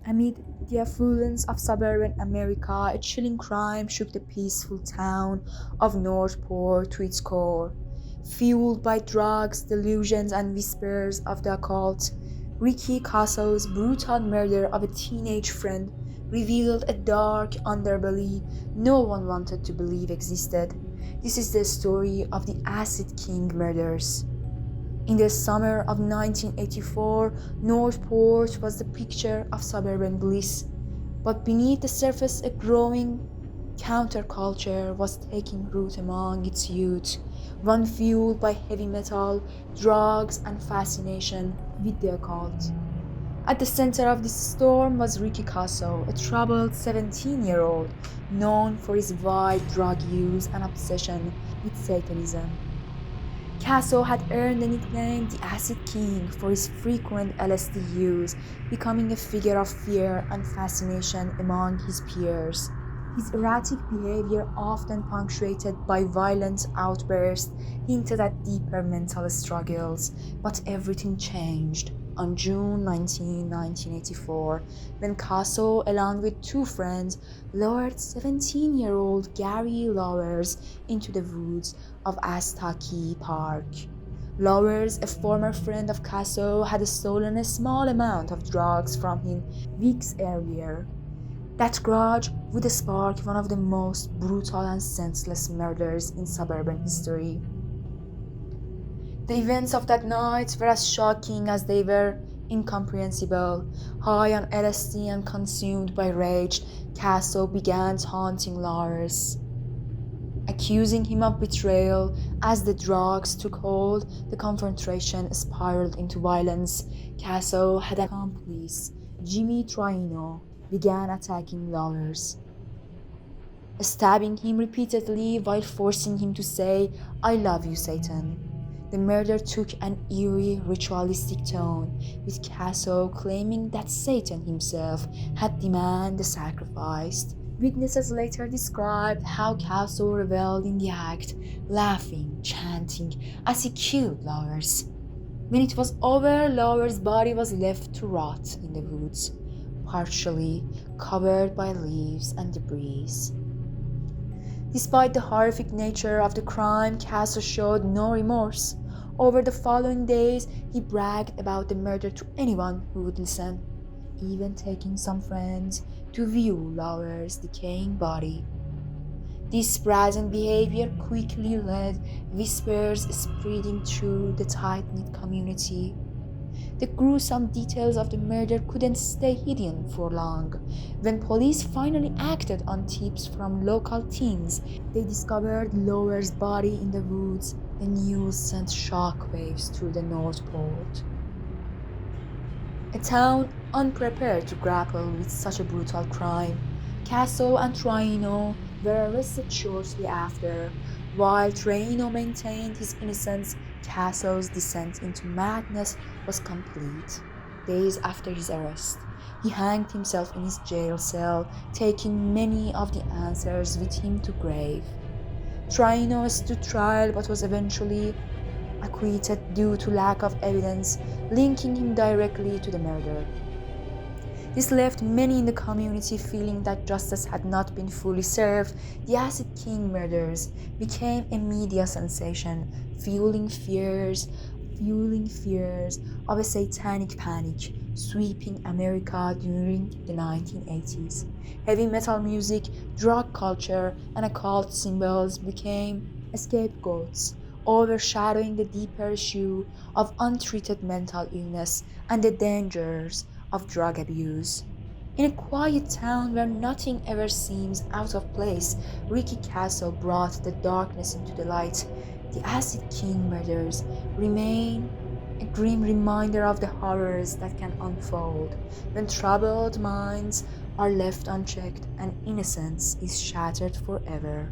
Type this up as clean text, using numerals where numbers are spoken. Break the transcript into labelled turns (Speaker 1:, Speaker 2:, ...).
Speaker 1: Amid the affluence of suburban America, a chilling crime shook the peaceful town of Northport to its core. Fueled by drugs, delusions, and whispers of the occult, Ricky Kasso's brutal murder of a teenage friend revealed a dark underbelly no one wanted to believe existed. This is the story of the Acid King murders. In the summer of 1984, Northport was the picture of suburban bliss, but beneath the surface, a growing counterculture was taking root among its youth, one fueled by heavy metal, drugs, and fascination with the occult. At the center of this storm was Ricky Kasso, a troubled 17-year-old known for his wide drug use and obsession with Satanism. Kasso had earned the nickname the Acid King for his frequent LSD use, becoming a figure of fear and fascination among his peers. His erratic behavior, often punctuated by violent outbursts, hinted at deeper mental struggles, but everything changed on June 19, 1984, when Kasso, along with two friends, lured 17-year-old Gary Lauwers into the woods of Astaki Park. Lauwers, a former friend of Kasso, had stolen a small amount of drugs from him weeks earlier. That grudge would spark one of the most brutal and senseless murders in suburban history. The events of that night were as shocking as they were incomprehensible. High on LSD and consumed by rage, Kasso began taunting Lars, accusing him of betrayal. As the drugs took hold, the confrontation spiraled into violence. Kasso had an accomplice, Jimmy Traino, began attacking Lawless, stabbing him repeatedly while forcing him to say, "I love you, Satan." The murder took an eerie, ritualistic tone, with Kasso claiming that Satan himself had demanded the sacrifice. Witnesses later described how Kasso reveled in the act, laughing, chanting, as he killed Lawless. When it was over, Lawless' body was left to rot in the woods, partially covered by leaves and debris. Despite the horrific nature of the crime, Kasso showed no remorse. Over the following days, he bragged about the murder to anyone who would listen, even taking some friends to view Lauer's decaying body. This brazen behavior quickly led whispers spreading through the tight-knit community. The gruesome details of the murder couldn't stay hidden for long. When police finally acted on tips from local teens, they discovered Lauer's body in the woods. The news sent shockwaves through the Northport, a town unprepared to grapple with such a brutal crime. Kasso and Traino were arrested shortly after. While Traino maintained his innocence, Kasso's descent into madness was complete. Days after his arrest, he hanged himself in his jail cell, taking many of the answers with him to grave. Traino stood trial but was eventually acquitted due to lack of evidence linking him directly to the murder. This left many in the community feeling that justice had not been fully served. The Acid King murders became a media sensation, fueling fears of a satanic panic sweeping America during the 1980s. Heavy metal music, drug culture, and occult symbols became scapegoats, overshadowing the deeper issue of untreated mental illness and the dangers of drug abuse. In a quiet town where nothing ever seems out of place, Ricky Kasso brought the darkness into the light. The Acid King murders remain a grim reminder of the horrors that can unfold when troubled minds are left unchecked and innocence is shattered forever.